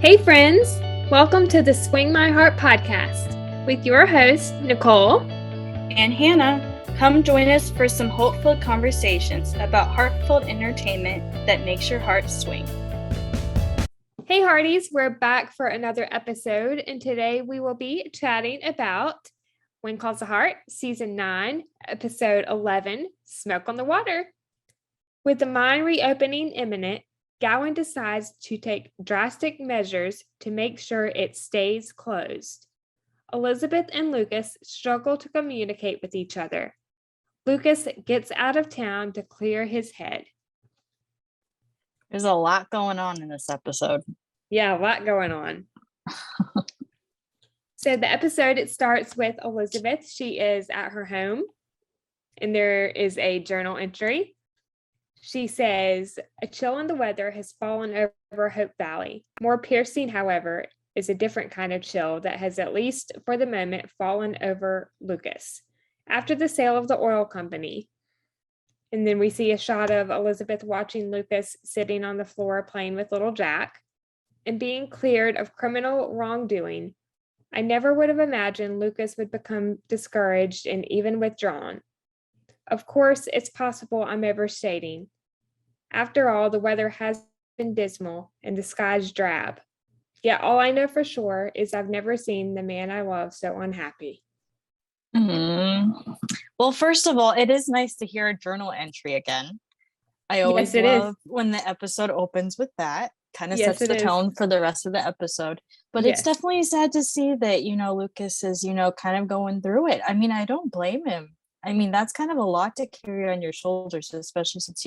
Hey friends, welcome to the Swing My Heart podcast with your host, Nicole and Hannah. Come join us for some hopeful conversations about heartfelt entertainment that makes your heart swing. Hey Hearties, we're back for another episode, and today we will be chatting about When Calls the Heart, Season 9, Episode 11, Smoke on the Water. With the mine reopening imminent, Gowan decides to take drastic measures to make sure it stays closed. Elizabeth and Lucas struggle to communicate with each other. Lucas gets out of town to clear his head. There's a lot going on in this episode. Yeah, a lot going on. So the episode, it starts with Elizabeth. She is at her home, and there is a journal entry. She says, a chill in the weather has fallen over Hope Valley. More piercing, however, is a different kind of chill that has, at least for the moment, fallen over Lucas. After the sale of the oil company, and then we see a shot of Elizabeth watching Lucas sitting on the floor playing with little Jack, and being cleared of criminal wrongdoing, I never would have imagined Lucas would become discouraged and even withdrawn. Of course, it's possible I'm overstating. After all, the weather has been dismal and the sky's drab. Yet all I know for sure is I've never seen the man I love so unhappy. Well, first of all, it is nice to hear a journal entry again. I always love when the episode opens with that. Kind of sets the tone for the rest of the episode. But it's definitely sad to see that, Lucas is, kind of going through it. I mean, I don't blame him. I mean, that's kind of a lot to carry on your shoulders, especially since,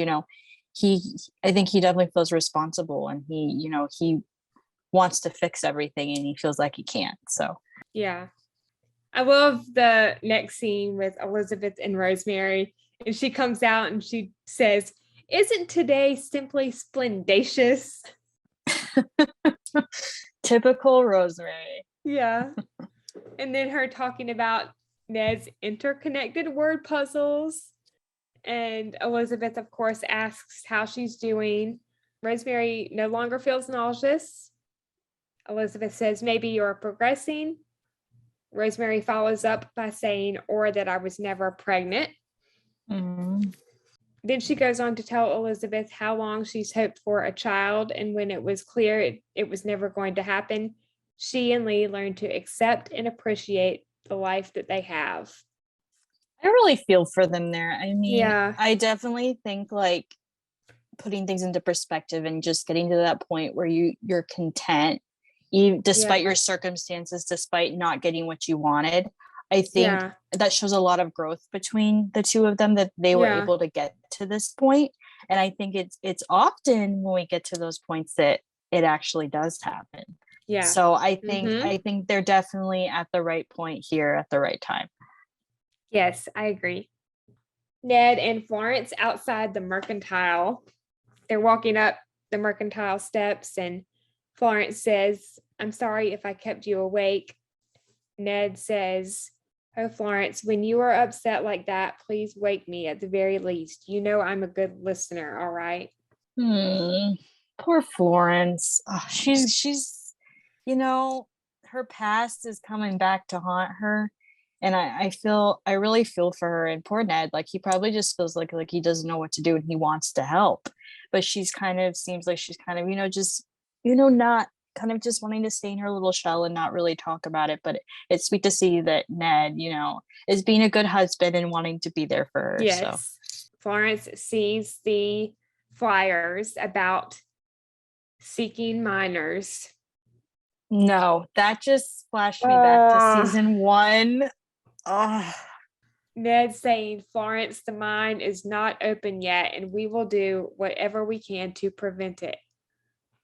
I think he definitely feels responsible, and he wants to fix everything, and he feels like he can't. So, yeah. I love the next scene with Elizabeth and Rosemary, and she comes out and she says, "Isn't today simply splendacious?" Typical Rosemary. Yeah. And then her talking about Ned's interconnected word puzzles. And Elizabeth, of course, asks how she's doing. Rosemary no longer feels nauseous. Elizabeth says, maybe you're progressing. Rosemary follows up by saying, or that I was never pregnant. Then she goes on to tell Elizabeth how long she's hoped for a child, and when it was clear it was never going to happen, she and Lee learned to accept and appreciate the life that they have. I really feel for them there. I mean, I definitely think like putting things into perspective and just getting to that point where you're content, despite your circumstances, despite not getting what you wanted. I think that shows a lot of growth between the two of them, that they were able to get to this point. And I think it's often when we get to those points that it actually does happen. Yeah. So I think they're definitely at the right point here at the right time. Yes, I agree. Ned and Florence outside the Mercantile. They're walking up the Mercantile steps, and Florence says, I'm sorry if I kept you awake. Ned says, oh, Florence, when you are upset like that, please wake me at the very least. You know I'm a good listener, all right? Poor Florence. Oh, she's, her past is coming back to haunt her. And I really feel for her, and poor Ned, like he probably just feels like he doesn't know what to do and he wants to help. But seems like she's kind of, just, not kind of just wanting to stay in her little shell and not really talk about it. But it's sweet to see that Ned, is being a good husband and wanting to be there for her. Yes. So Florence sees the flyers about seeking minors. No, that just flashed me back to season 1. Ned saying, Florence, the mine is not open yet, and we will do whatever we can to prevent it.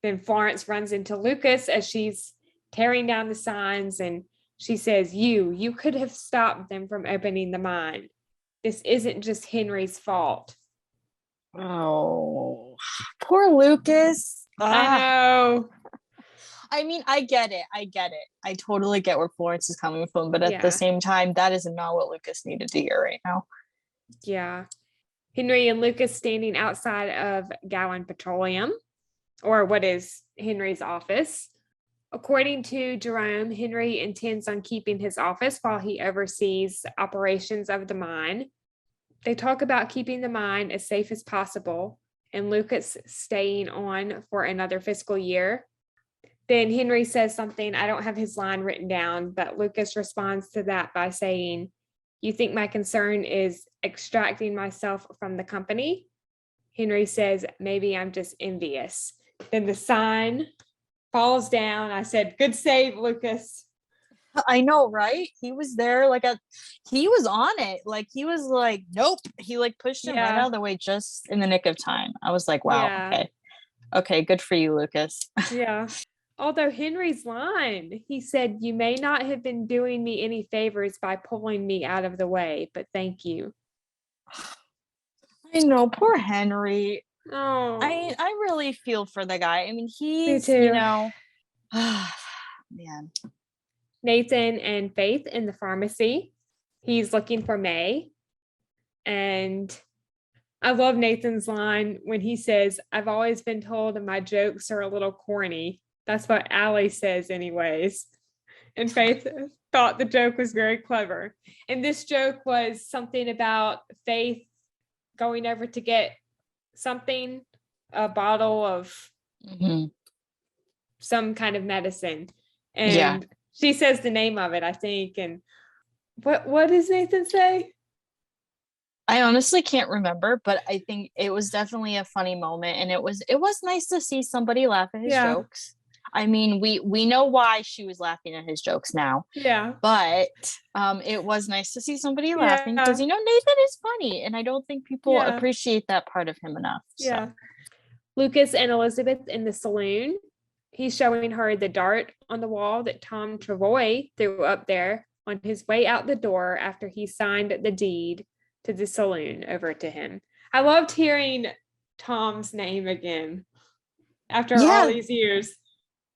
Then Florence runs into Lucas as she's tearing down the signs, and she says, you could have stopped them from opening the mine. This isn't just Henry's fault. Oh, poor Lucas. I know. I mean, I get it. I totally get where Florence is coming from, but at the same time, that is not what Lucas needed to hear right now. Yeah. Henry and Lucas standing outside of Gowan Petroleum, or what is Henry's office. According to Jerome, Henry intends on keeping his office while he oversees operations of the mine. They talk about keeping the mine as safe as possible and Lucas staying on for another fiscal year. Then Henry says something, I don't have his line written down, but Lucas responds to that by saying, you think my concern is extracting myself from the company? Henry says, maybe I'm just envious. Then the sign falls down. I said, good save, Lucas. I know, right? He was there he was on it. Like he was like, nope. He like pushed him right out of the way just in the nick of time. I was like, wow, okay, good for you, Lucas. Yeah. Although Henry's line, he said, you may not have been doing me any favors by pulling me out of the way, but thank you. I know, poor Henry. Oh, I really feel for the guy. I mean, he's, me too. Man. Nathan and Faith in the pharmacy. He's looking for May. And I love Nathan's line when he says, I've always been told my jokes are a little corny. That's what Allie says anyways. And Faith thought the joke was very clever. And this joke was something about Faith going over to get something, a bottle of some kind of medicine. And she says the name of it, I think. And what does Nathan say? I honestly can't remember, but I think it was definitely a funny moment. And it was nice to see somebody laugh at his jokes. I mean, we know why she was laughing at his jokes now. Yeah. But it was nice to see somebody laughing because, Nathan is funny. And I don't think people appreciate that part of him enough. Yeah. So. Lucas and Elizabeth in the saloon. He's showing her the dart on the wall that Tom Travoy threw up there on his way out the door after he signed the deed to the saloon over to him. I loved hearing Tom's name again after all these years.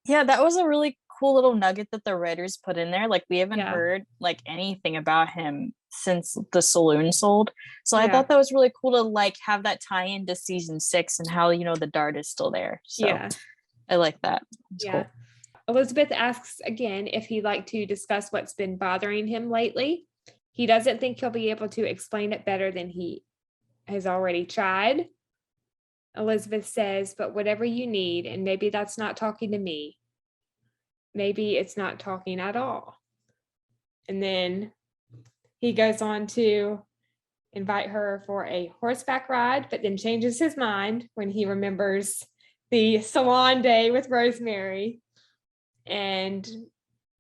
Yeah, that was a really cool little nugget that the writers put in there. Like we haven't heard like anything about him since the saloon sold. So I thought that was really cool to like have that tie into season 6 and how, the dart is still there. So I like that. It's cool. Elizabeth asks again if he'd like to discuss what's been bothering him lately. He doesn't think he'll be able to explain it better than he has already tried. Elizabeth says, but whatever you need, and maybe that's not talking to me. Maybe it's not talking at all. And then he goes on to invite her for a horseback ride, but then changes his mind when he remembers the salon day with Rosemary. And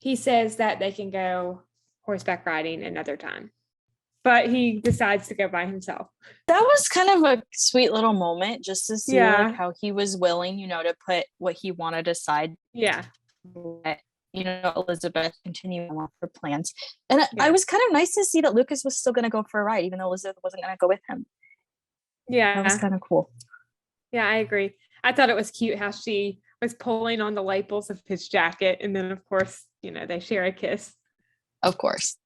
he says that they can go horseback riding another time. But he decides to go by himself. That was kind of a sweet little moment just to see like how he was willing, to put what he wanted aside. Yeah. Let, Elizabeth continue on with her plans. And I was kind of nice to see that Lucas was still going to go for a ride, even though Elizabeth wasn't going to go with him. Yeah. That was kind of cool. Yeah, I agree. I thought it was cute how she was pulling on the lapels of his jacket. And then, of course, they share a kiss. Of course.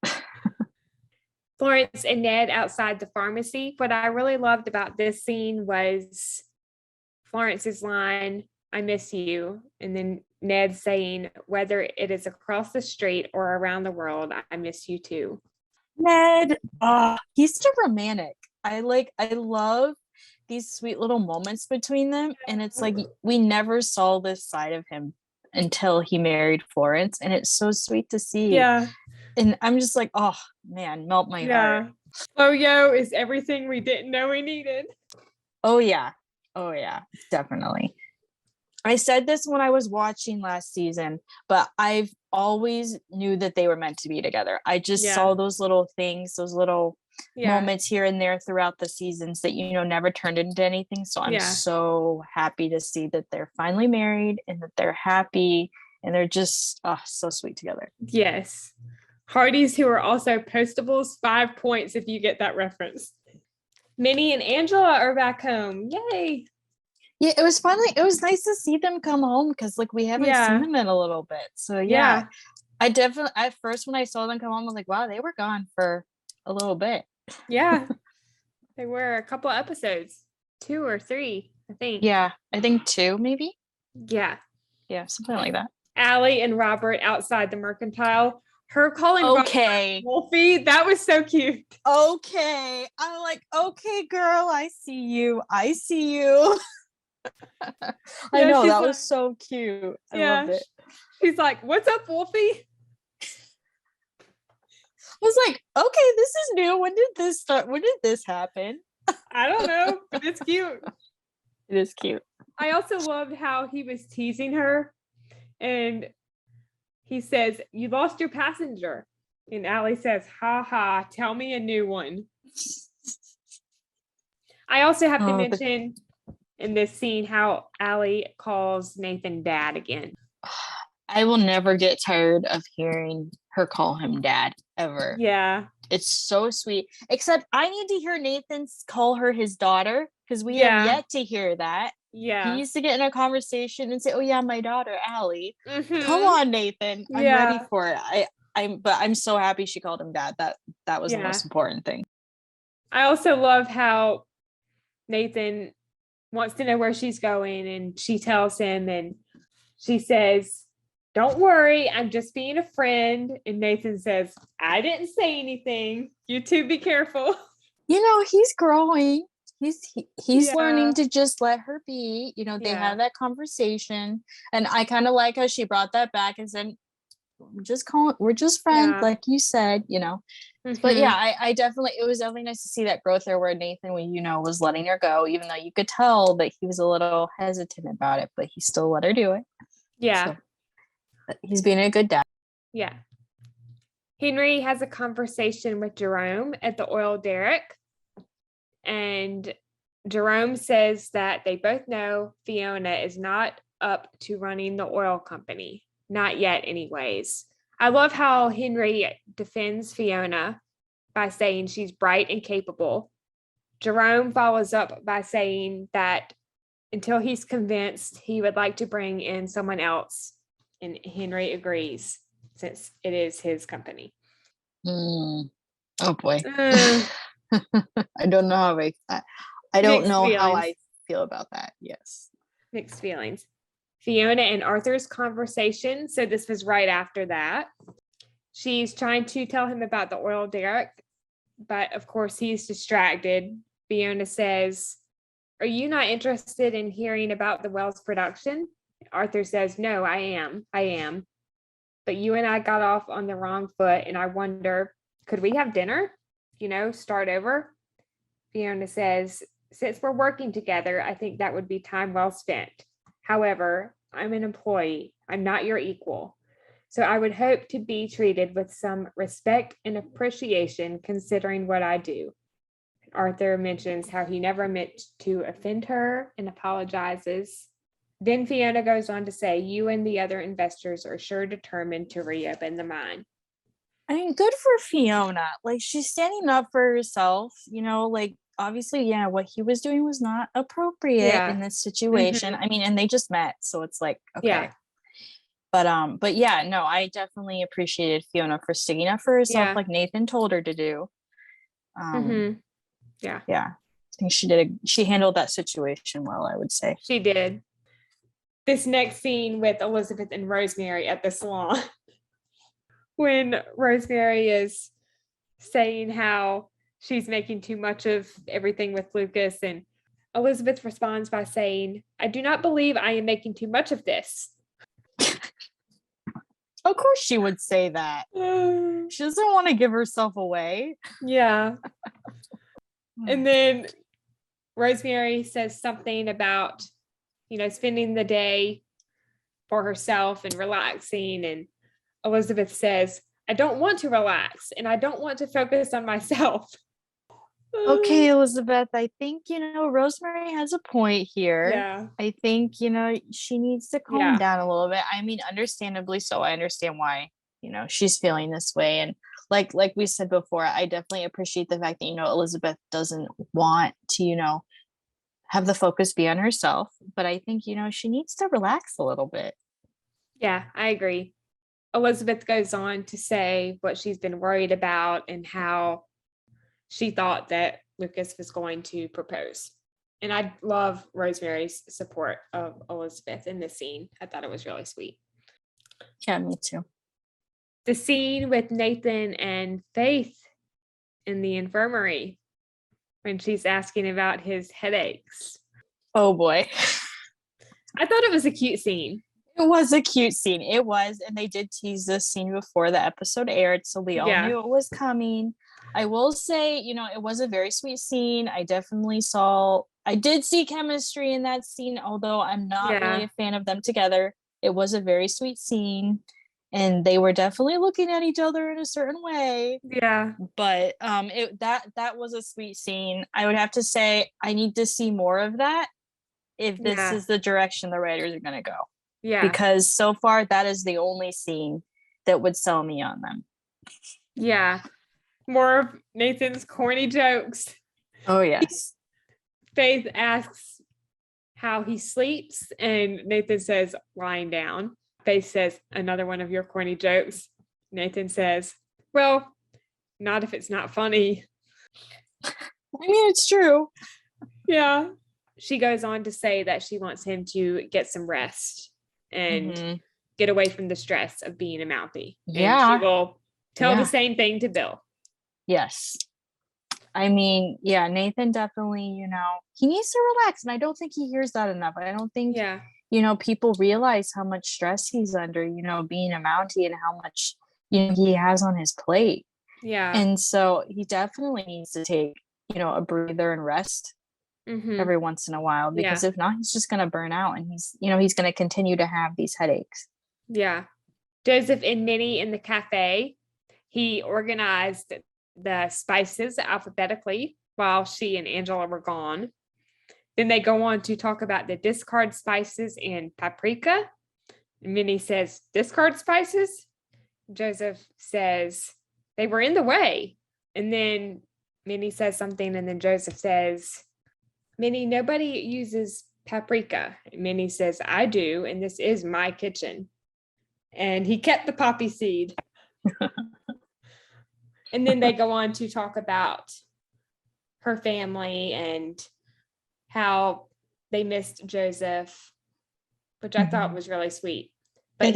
Florence and Ned outside the pharmacy. What I really loved about this scene was Florence's line, I miss you. And then Ned saying, whether it is across the street or around the world, I miss you too. Ned, he's so romantic. I love these sweet little moments between them. And it's like, we never saw this side of him until he married Florence. And it's so sweet to see. Yeah. And I'm just like, oh man, melt my heart. Flo-Yo is everything we didn't know we needed. Oh yeah, definitely. I said this when I was watching last season, but I've always knew that they were meant to be together. I just saw those little things, those little moments here and there throughout the seasons that never turned into anything. So I'm so happy to see that they're finally married and that they're happy and they're just so sweet together. Yes. Hardies who are also postables, 5 points if you get that reference. Minnie and Angela are back home. Yay. Yeah, it was nice to see them come home because like we haven't seen them in a little bit. So I definitely at first when I saw them come home, I was like, wow, they were gone for a little bit. Yeah. They were a couple of episodes, 2 or 3, I think. Yeah, I think 2 maybe. Yeah. Yeah, something like that. Allie and Robert outside the mercantile. Her calling okay Robert Wolfie, that was so cute. Okay. I'm like, okay, girl, I see you. I know, that was so cute. I loved it. She's like, what's up, Wolfie? I was like, okay, this is new. When did this start? When did this happen? I don't know, but it's cute. It is cute. I also loved how he was teasing her, and he says, you lost your passenger. And Allie says, ha ha, tell me a new one. I also have to mention in this scene how Allie calls Nathan dad again. I will never get tired of hearing her call him dad ever. Yeah. It's so sweet. Except I need to hear Nathan call her his daughter, because we have yet to hear that. Yeah. He used to get in a conversation and say, oh yeah, my daughter, Allie. Come on, Nathan. I'm ready for it. I'm so happy she called him dad. That was the most important thing. I also love how Nathan wants to know where she's going, and she tells him, and she says, don't worry, I'm just being a friend. And Nathan says, I didn't say anything. You two be careful. You know, he's growing. He's learning to just let her be. You know, they have that conversation. And I kind of like how she brought that back and said, we're just friends, like you said, you know. But yeah, I definitely, it was definitely nice to see that growth there where Nathan, was letting her go, even though you could tell that he was a little hesitant about it, but he still let her do it. Yeah. So, he's being a good dad. Yeah. Henry has a conversation with Jerome at the oil derrick, and Jerome says that they both know Fiona is not up to running the oil company. Not yet, anyways. I love how Henry defends Fiona by saying she's bright and capable. Jerome follows up by saying that until he's convinced, he would like to bring in someone else. And Henry agrees, since it is his company. Oh boy. I don't know how I don't know how I feel about that. Yes. Mixed feelings. Fiona and Arthur's conversation. So this was right after that. She's trying to tell him about the oil derrick, but of course he's distracted. Fiona says, are you not interested in hearing about the well's production? Arthur says, no, I am. But you and I got off on the wrong foot, and I wonder, could we have dinner? Start over? Fiona says, since we're working together, I think that would be time well spent. However, I'm an employee. I'm not your equal. So I would hope to be treated with some respect and appreciation considering what I do. Arthur mentions how he never meant to offend her and apologizes. Then Fiona goes on to say, you and the other investors are sure determined to reopen the mine. I mean, good for Fiona. Like, she's standing up for herself, obviously, what he was doing was not appropriate in this situation. I mean, and they just met, so it's like, okay. Yeah. But yeah, no, I definitely appreciated Fiona for sticking up for herself, like Nathan told her to do. Yeah. I think she handled that situation well, I would say. She did. This next scene with Elizabeth and Rosemary at the salon, when Rosemary is saying how she's making too much of everything with Lucas, and Elizabeth responds by saying, I do not believe I am making too much of this. Of course she would say that. She doesn't want to give herself away. Yeah. And then Rosemary says something about, spending the day for herself and relaxing. And Elizabeth says, I don't want to relax and I don't want to focus on myself. Okay, Elizabeth, I think, Rosemary has a point here. Yeah. I think, she needs to calm down a little bit. I mean, understandably so. I understand why, she's feeling this way. And like we said before, I definitely appreciate the fact that, Elizabeth doesn't want to, have the focus be on herself. But I think, she needs to relax a little bit. Yeah, I agree. Elizabeth goes on to say what she's been worried about and how she thought that Lucas was going to propose. And I love Rosemary's support of Elizabeth in this scene. I thought it was really sweet. Yeah, me too. The scene with Nathan and Faith in the infirmary when she's asking about his headaches. Oh boy. I thought it was a cute scene. It was a cute scene. It was, and they did tease this scene before the episode aired, so we all knew it was coming. I will say, it was a very sweet scene. I did see chemistry in that scene, although I'm not really a fan of them together. It was a very sweet scene, and they were definitely looking at each other in a certain way. Yeah. But that was a sweet scene. I would have to say I need to see more of that if this is the direction the writers are going to go. Yeah. Because so far that is the only scene that would sell me on them. Yeah. More of Nathan's corny jokes. Oh, yes. Faith asks how he sleeps, and Nathan says, lying down. Faith says, another one of your corny jokes. Nathan says, well, not if it's not funny. I mean, it's true. Yeah. She goes on to say that she wants him to get some rest and get away from the stress of being a Mountie. Yeah. And she will tell the same thing to Bill. Yes. I mean, Nathan definitely, he needs to relax. And I don't think he hears that enough. I don't think, people realize how much stress he's under, being a Mountie and how much, he has on his plate. Yeah. And so he definitely needs to take, a breather and rest every once in a while, because if not, he's just going to burn out, and he's going to continue to have these headaches. Yeah. Joseph and Minnie in the cafe, he organized the spices alphabetically while she and Angela were gone. Then they go on to talk about the discard spices and paprika. Minnie says, discard spices? Joseph says, they were in the way. And then Minnie says something, and then Joseph says, Minnie, nobody uses paprika. And Minnie says, I do, and this is my kitchen. And he kept the poppy seed. And then they go on to talk about her family and how they missed Joseph, which I thought was really sweet. But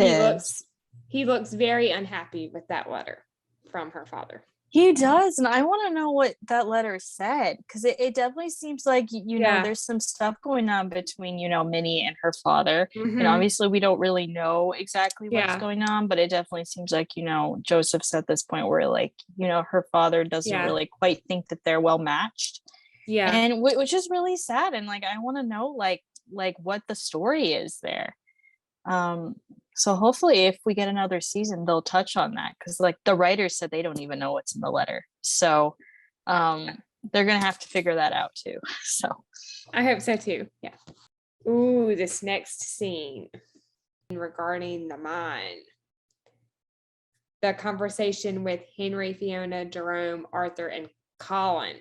he looks very unhappy with that letter from her father. He does, and I want to know what that letter said, because it definitely seems like, there's some stuff going on between, Minnie and her father. And obviously we don't really know exactly what's going on, but it definitely seems like, Joseph's at this point where, like, her father doesn't really quite think that they're well matched. Yeah. And which is really sad. And, like, I want to know, like what the story is there. So hopefully if we get another season, they'll touch on that, because, like, the writers said they don't even know what's in the letter. So they're gonna have to figure that out too. So I hope so too. Yeah. Ooh, this next scene regarding the mine. The conversation with Henry, Fiona, Jerome, Arthur, and Colin.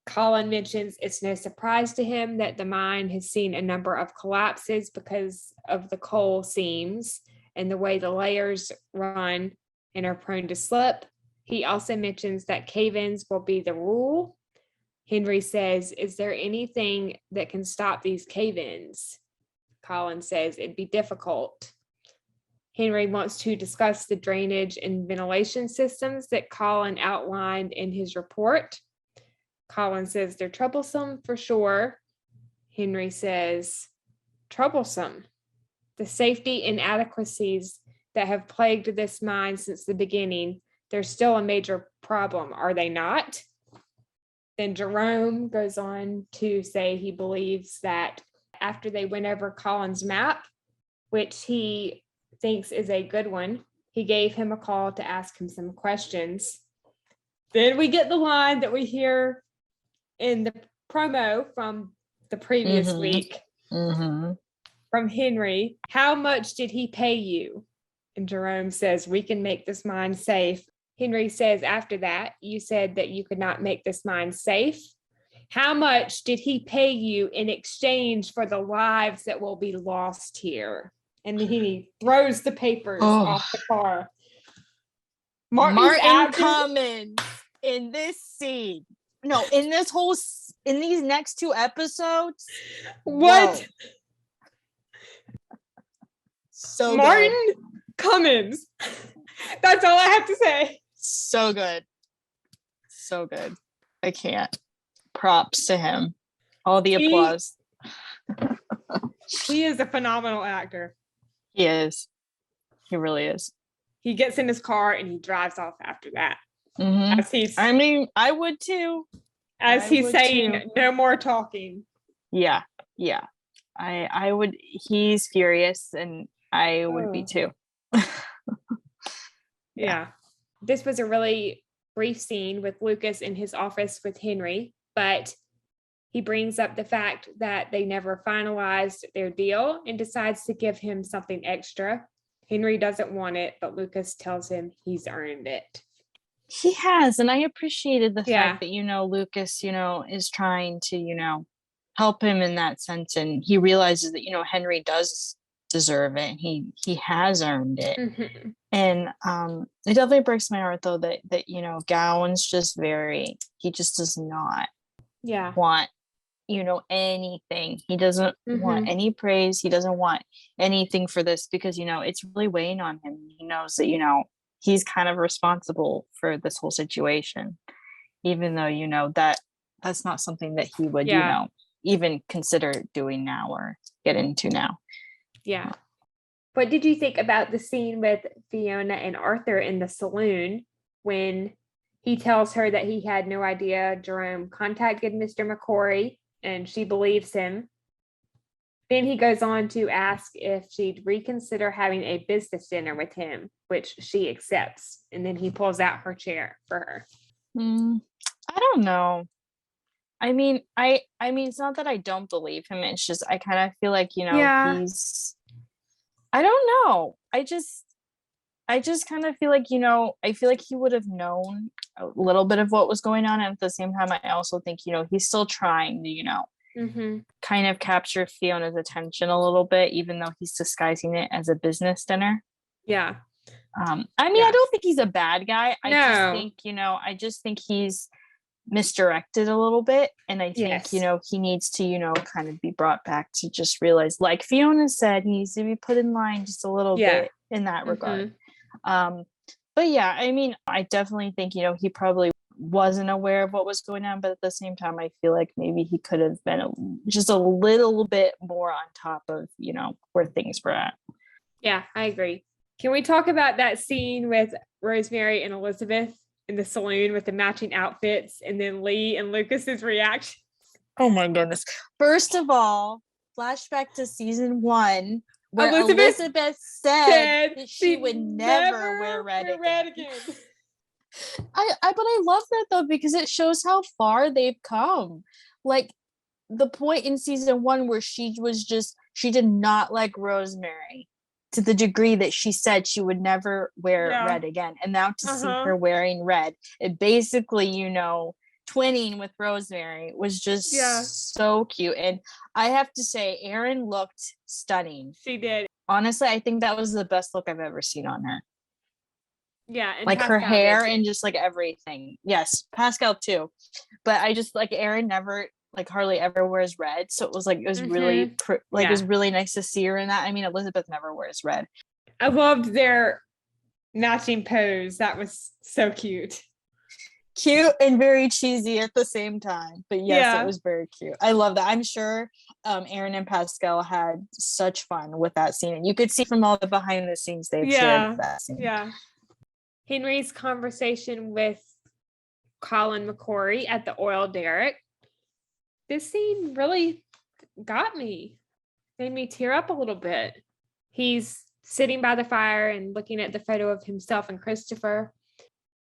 Colin mentions it's no surprise to him that the mine has seen a number of collapses because of the coal seams and the way the layers run and are prone to slip. He also mentions that cave-ins will be the rule. Henry says, is there anything that can stop these cave-ins? Colin says it'd be difficult. Henry wants to discuss the drainage and ventilation systems that Colin outlined in his report. Colin says they're troublesome for sure. Henry says, troublesome. The safety inadequacies that have plagued this mine since the beginning, they're still a major problem, are they not? Then Jerome goes on to say he believes that after they went over Colin's map, which he thinks is a good one, he gave him a call to ask him some questions. Then we get the line that we hear in the promo from the previous week from Henry. How much did he pay you? And Jerome says, we can make this mine safe. Henry says after that, you said that you could not make this mine safe. How much did he pay you in exchange for the lives that will be lost here? And he throws the papers off the car. Martin Cummins in this scene. No, in these next two episodes. What? Whoa. So Martin good. Cummins. That's all I have to say. So good. So good. I can't. Props to him. All the applause. He is a phenomenal actor. He is. He really is. He gets in his car and he drives off after that. I mean, I would too. As he's saying, no more talking. Yeah. Yeah. I would. He's furious and I would be too. Yeah. This was a really brief scene with Lucas in his office with Henry, but he brings up the fact that they never finalized their deal and decides to give him something extra. Henry doesn't want it, but Lucas tells him he's earned it. He has, and I appreciated the fact that, Lucas, is trying to, help him in that sense, and he realizes that, Henry does deserve it. He has earned it. Mm-hmm. And it definitely breaks my heart though that Gowan's just he just does not want anything. He doesn't want any praise. He doesn't want anything for this because it's really weighing on him. He knows that he's kind of responsible for this whole situation, even though that's not something that he would even consider doing now or get into now. Yeah. What did you think about the scene with Fiona and Arthur in the saloon when he tells her that he had no idea Jerome contacted Mr. McCory and she believes him? Then he goes on to ask if she'd reconsider having a business dinner with him, which she accepts. And then he pulls out her chair for her. I don't know. I mean, it's not that I don't believe him. It's just, I kind of feel like, I don't know. I just kind of feel like, I feel like he would have known a little bit of what was going on. And at the same time, I also think, he's still trying to, kind of capture Fiona's attention a little bit, even though he's disguising it as a business dinner. Yeah. I don't think he's a bad guy. I just think he's misdirected a little bit. And I think, he needs to, kind of be brought back to just realize, like Fiona said, he needs to be put in line just a little bit in that regard. But yeah, I definitely think, he probably wasn't aware of what was going on, but at the same time, I feel like maybe he could have been just a little bit more on top of, where things were at. Yeah, I agree. Can we talk about that scene with Rosemary and Elizabeth in the saloon with the matching outfits and then Lee and Lucas's reaction? Oh my goodness. First of all, flashback to season 1 where Elizabeth said that she would never wear red again. But I love that though, because it shows how far they've come. Like the point in season 1 where she did not like Rosemary to the degree that she said she would never wear red again. And now to see her wearing red, it basically, twinning with Rosemary was just so cute. And I have to say, Erin looked stunning. She did. Honestly, I think that was the best look I've ever seen on her. Yeah. And like Pascal her hair and just like everything. Yes, Pascal too. But I just like Erin never hardly ever wears red. So it was really it was really nice to see her in that. Elizabeth never wears red. I loved their matching pose. That was so cute. Cute and very cheesy at the same time. But yes, it was very cute. I love that. I'm sure Erin and Pascal had such fun with that scene. And you could see from all the behind the scenes they've shared that scene. Yeah. Henry's conversation with Colin McCory at the oil derrick. This scene really got me. Made me tear up a little bit. He's sitting by the fire and looking at the photo of himself and Christopher.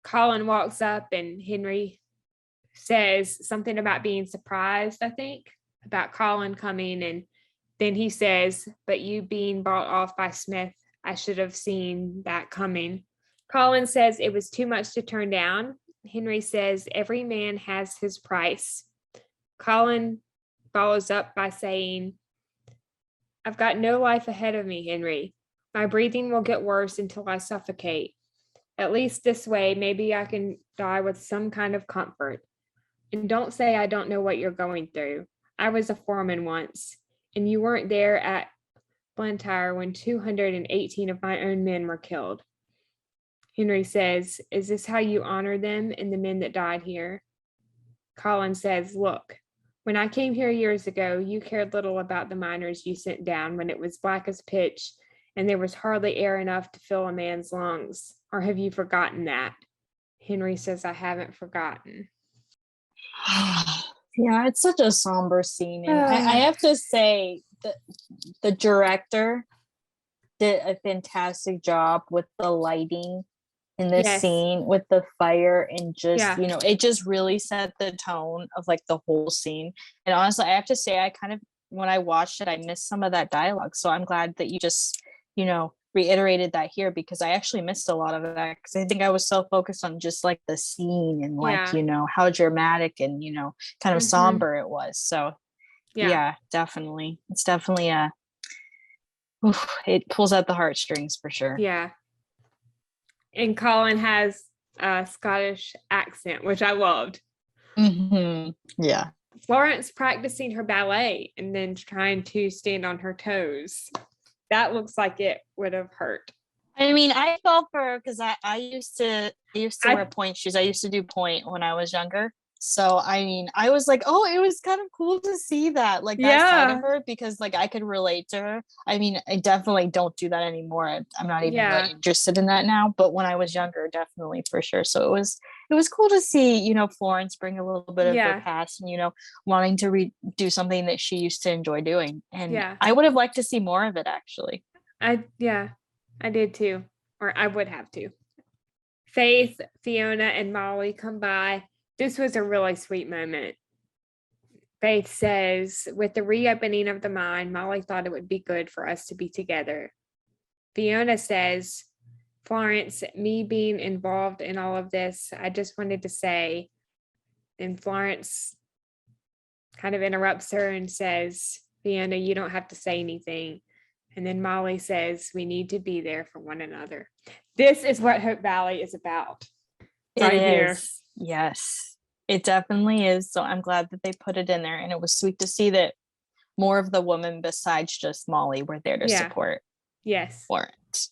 Colin walks up and Henry says something about being surprised, I think, about Colin coming. And then he says, but you being bought off by Smith, I should have seen that coming. Colin says it was too much to turn down. Henry says every man has his price. Colin follows up by saying, I've got no life ahead of me, Henry. My breathing will get worse until I suffocate. At least this way, maybe I can die with some kind of comfort. And don't say I don't know what you're going through. I was a foreman once, and you weren't there at Blantyre when 218 of my own men were killed. Henry says, is this how you honor them and the men that died here? Colin says, look, when I came here years ago, you cared little about the miners you sent down when it was black as pitch and there was hardly air enough to fill a man's lungs. Or have you forgotten that? Henry says, I haven't forgotten. Yeah, it's such a somber scene. And I have to say that the director did a fantastic job with the lighting in this scene with the fire and just, it just really set the tone of like the whole scene. And honestly, I have to say, I kind of, when I watched it, I missed some of that dialogue. So I'm glad that you just, reiterated that here, because I actually missed a lot of that because I think I was so focused on just like the scene and like, how dramatic and, kind of somber it was. So yeah, definitely. It's definitely it pulls out the heartstrings for sure. Yeah. And Colin has a Scottish accent, which I loved. Mm-hmm. Yeah. Florence practicing her ballet and then trying to stand on her toes. That looks like it would have hurt. I mean, I felt for her because I used to wear point shoes. I used to do point when I was younger. So, I mean, I was like, oh, it was kind of cool to see that, like that side of her, because like I could relate to her. I mean, I definitely don't do that anymore. I'm not even really interested in that now. But when I was younger, definitely for sure. So it was cool to see, Florence bring a little bit of her past and, wanting to do something that she used to enjoy doing. And I would have liked to see more of it, actually. I did too, or I would have to. Faith, Fiona, and Molly come by. This was a really sweet moment. Faith says, with the reopening of the mine, Molly thought it would be good for us to be together. Fiona says, Florence, me being involved in all of this, I just wanted to say. And Florence kind of interrupts her and says, Fiona, you don't have to say anything. And then Molly says, we need to be there for one another. This is what Hope Valley is about. Right here. Yes, it definitely is. So I'm glad that they put it in there. And it was sweet to see that more of the women besides just Molly were there to support. Yes. Florence.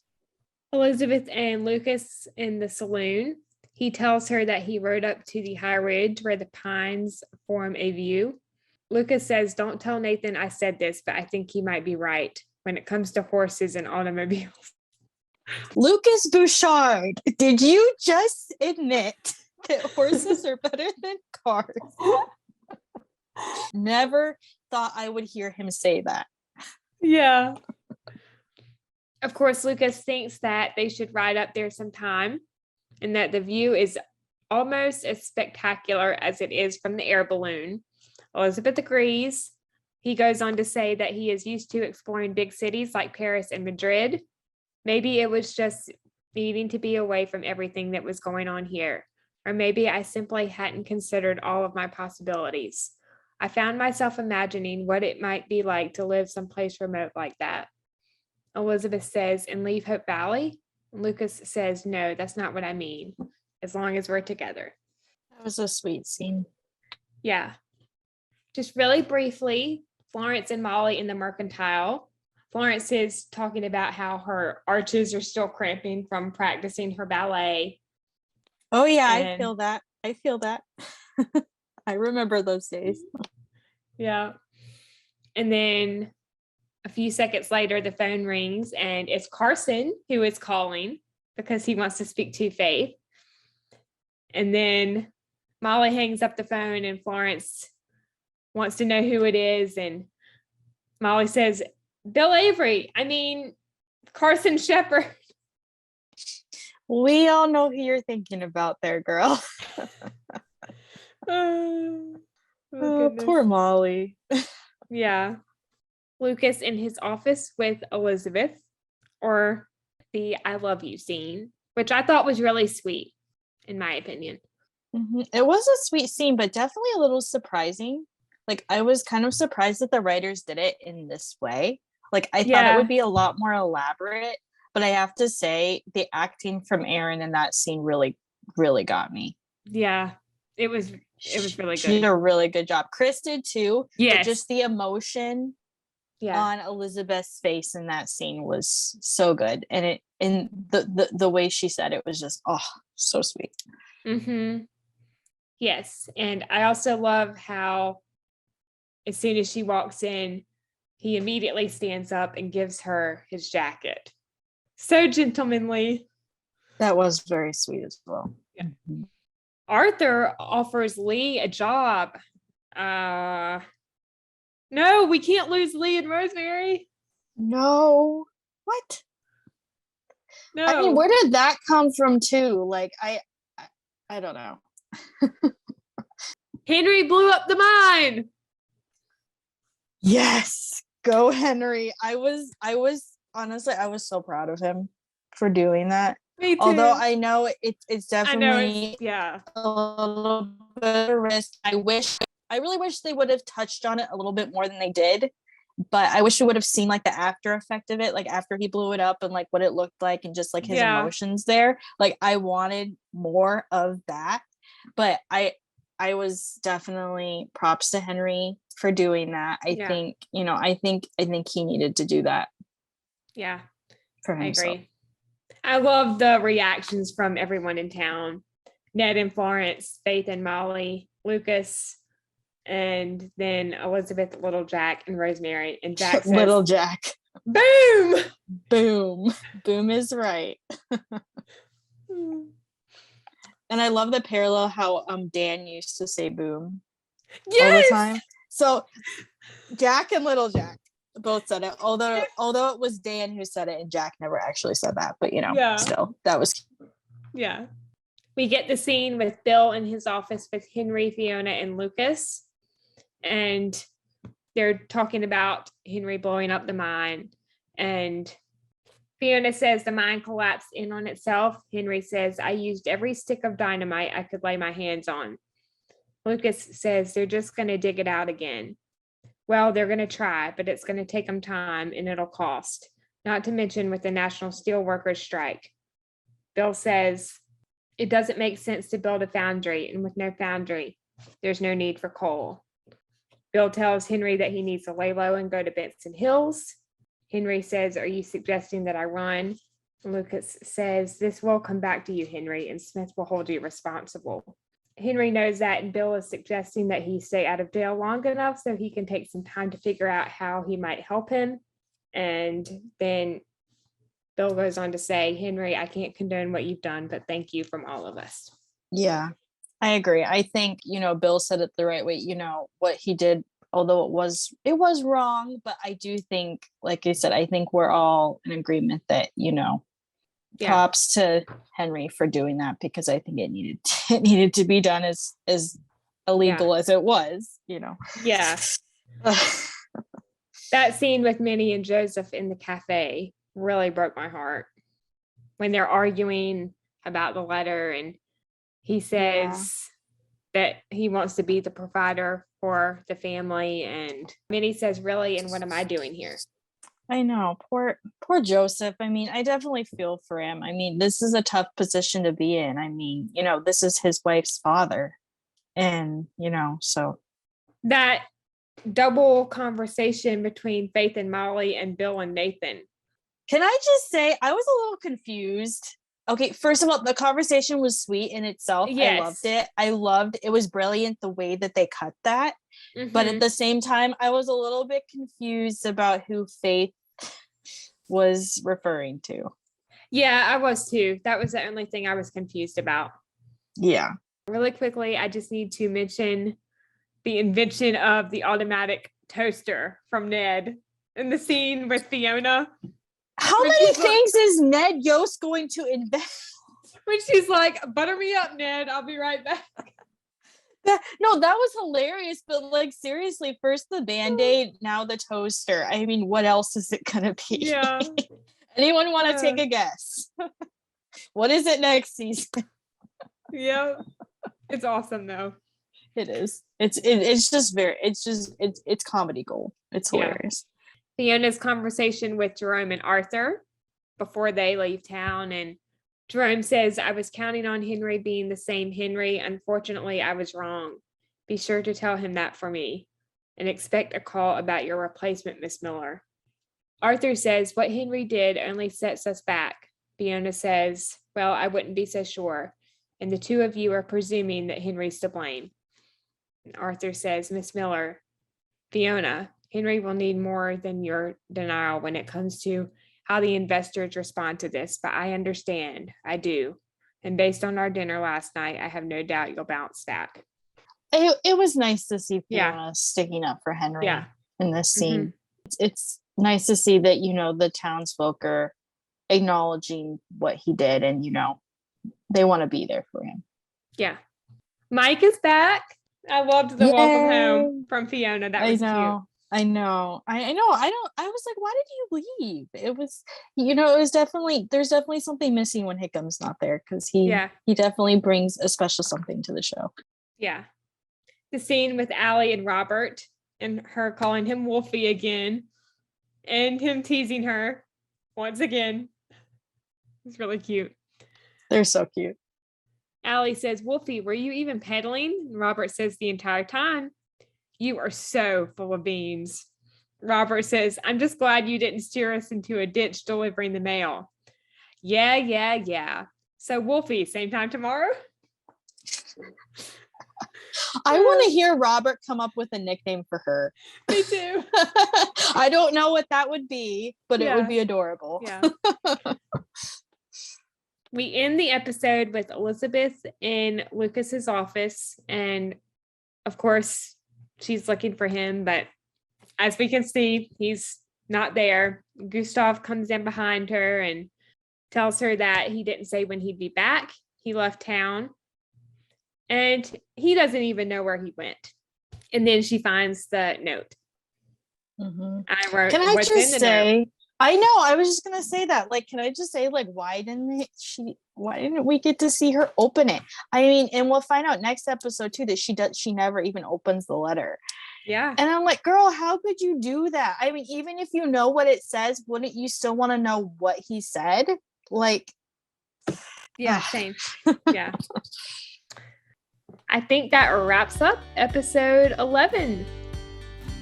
Elizabeth and Lucas in the saloon. He tells her that he rode up to the high ridge where the pines form a view. Lucas says, don't tell Nathan I said this, but I think he might be right when it comes to horses and automobiles. Lucas Bouchard, did you just admit that horses are better than cars? Never thought I would hear him say that. Yeah. Of course, Lucas thinks that they should ride up there sometime and that the view is almost as spectacular as it is from the air balloon. Elizabeth agrees. He goes on to say that he is used to exploring big cities like Paris and Madrid. Maybe it was just needing to be away from everything that was going on here. Or maybe I simply hadn't considered all of my possibilities. I found myself imagining what it might be like to live someplace remote like that. Elizabeth says, and leave Hope Valley? Lucas says, no, that's not what I mean. As long as we're together. That was a sweet scene. Yeah. Just really briefly, Florence and Molly in the mercantile. Florence is talking about how her arches are still cramping from practicing her ballet. Oh, yeah, I feel that. I remember those days. Yeah. And then a few seconds later, the phone rings and it's Carson who is calling because he wants to speak to Faith. And then Molly hangs up the phone and Florence wants to know who it is. And Molly says, Bill Avery. I mean, Carson Shepherd. We all know who you're thinking about there, girl. Oh, poor Molly. Yeah. Lucas in his office with Elizabeth, or the I love you scene, which I thought was really sweet, in my opinion. Mm-hmm. It was a sweet scene, but definitely a little surprising. Like, I was kind of surprised that the writers did it in this way. Like, I thought it would be a lot more elaborate, but I have to say the acting from Erin in that scene really, really got me. Yeah, it was really good. She did a really good job. Chris did too. Yeah, just the emotion on Elizabeth's face in that scene was so good. And the way she said it was just, so sweet. Mm-hmm. Yes. And I also love how as soon as she walks in, he immediately stands up and gives her his jacket. So gentlemanly. That was very sweet as well. Yeah. Mm-hmm. Arthur offers Lee a job. No, we can't lose Lee and Rosemary. No. What? No. I mean, where did that come from too? Like, I don't know. Henry blew up the mine. Yes. Go Henry. I was honestly, I was so proud of him for doing that. Me too. Although I know it's definitely a little bit of a risk. I really wish they would have touched on it a little bit more than they did. But I wish we would have seen like the after effect of it, like after he blew it up and like what it looked like and just like his emotions there. Like I wanted more of that. But I was definitely props to Henry for doing that. I think he needed to do that. Yeah. For himself. I agree. I love the reactions from everyone in town. Ned and Florence, Faith and Molly, Lucas, and then Elizabeth, Little Jack, and Rosemary. And Jack says, Little Jack. Boom! Boom. Boom is right. And I love the parallel how Dan used to say boom all the time. So Jack and Little Jack both said it, although it was Dan who said it and Jack never actually said that, but still that was we get the scene with Bill in his office with Henry, Fiona, and Lucas, and they're talking about Henry blowing up the mine, and Fiona says the mine collapsed in on itself. Henry says, I used every stick of dynamite I could lay my hands on. Lucas says they're just going to dig it out again. Well, they're going to try, but it's going to take them time and it'll cost, not to mention with the National Steelworkers strike. Bill says it doesn't make sense to build a foundry, and with no foundry, there's no need for coal. Bill tells Henry that he needs to lay low and go to Benson Hills. Henry says, are you suggesting that I run? Lucas says, this will come back to you, Henry, and Smith will hold you responsible. Henry knows that, and Bill is suggesting that he stay out of jail long enough so he can take some time to figure out how he might help him. And then Bill goes on to say, Henry, I can't condone what you've done, but thank you from all of us. Yeah, I agree. I think, Bill said it the right way. What he did, although it was wrong, but I do think, like I said, I think we're all in agreement that, props to Henry for doing that, because I think it needed to be done as illegal as it was, Yeah. That scene with Minnie and Joseph in the cafe really broke my heart when they're arguing about the letter, and he says that he wants to be the provider for the family, and Minnie says, really, and what am I doing here? I know, poor Joseph. I mean, I definitely feel for him. I mean, this is a tough position to be in. I mean, this is his wife's father, and so that double conversation between Faith and Molly and Bill and Nathan. Can I just say I was a little confused? Okay, first of all, the conversation was sweet in itself. Yes. I loved it. It was brilliant the way that they cut that. Mm-hmm. But at the same time, I was a little bit confused about who Faith was referring to. Yeah, I was too. That was the only thing I was confused about. Yeah. Really quickly, I just need to mention the invention of the automatic toaster from Ned in the scene with Fiona. How many things is Ned Yost going to invent? When she's like, butter me up, Ned, I'll be right back. No, that was hilarious. But like, seriously, first the Band-Aid, now the toaster. I mean, what else is it going to be? Yeah. Anyone want to take a guess? What is it next season? Yeah. It's awesome though. It is. It's comedy gold. It's hilarious. Fiona's conversation with Jerome and Arthur before they leave town, and Jerome says, I was counting on Henry being the same Henry. Unfortunately, I was wrong. Be sure to tell him that for me. and expect a call about your replacement, Miss Miller. Arthur says, what Henry did only sets us back. Fiona says, well, I wouldn't be so sure. And the two of you are presuming that Henry's to blame. And Arthur says, Miss Miller, Fiona, Henry will need more than your denial when it comes to how the investors respond to this, but I understand. I do. And based on our dinner last night, I have no doubt you'll bounce back. It was nice to see Fiona sticking up for Henry in this scene. Mm-hmm. It's nice to see that, the townsfolk are acknowledging what he did and, they want to be there for him. Yeah. Mike is back. I loved the welcome home from Fiona. That was cute. I know. I was like, why did you leave? It was, it was there's definitely something missing when Hickham's not there, because he definitely brings a special something to the show. Yeah. The scene with Allie and Robert and her calling him Wolfie again and him teasing her once again. It's really cute. They're so cute. Allie says, Wolfie, were you even pedaling? And Robert says, the entire time. You are so full of beans. Robert says, I'm just glad you didn't steer us into a ditch delivering the mail. Yeah. So Wolfie, same time tomorrow? I want to hear Robert come up with a nickname for her. Me too. I don't know what that would be, but it would be adorable. Yeah. We end the episode with Elizabeth in Lucas's office, and of course, she's looking for him, but as we can see, he's not there. Gustav comes in behind her and tells her that he didn't say when he'd be back. He left town, and he doesn't even know where he went. And then she finds the note. Mm-hmm. I wrote, can I just say, I know, I was just gonna say that. Like, can I just say, like, why didn't we get to see her open it? I mean, and we'll find out next episode too that she never even opens the letter. Yeah. And I'm like, girl, how could you do that? I mean, even if you know what it says, wouldn't you still want to know what he said? Like, yeah, same. Yeah. I think that wraps up episode 11.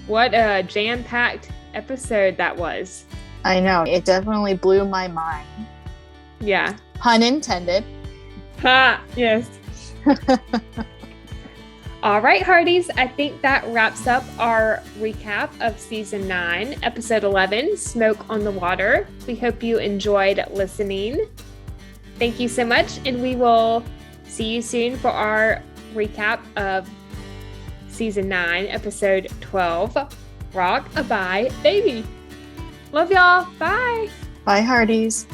What a jam-packed episode that was. I know. It definitely blew my mind. Yeah. Pun intended. Ha! Yes. All right, Hearties. I think that wraps up our recap of Season 9, Episode 11, Smoke on the Water. We hope you enjoyed listening. Thank you so much, and we will see you soon for our recap of Season 9, Episode 12, Rock-a-Bye Baby. Love y'all. Bye. Bye, Hearties.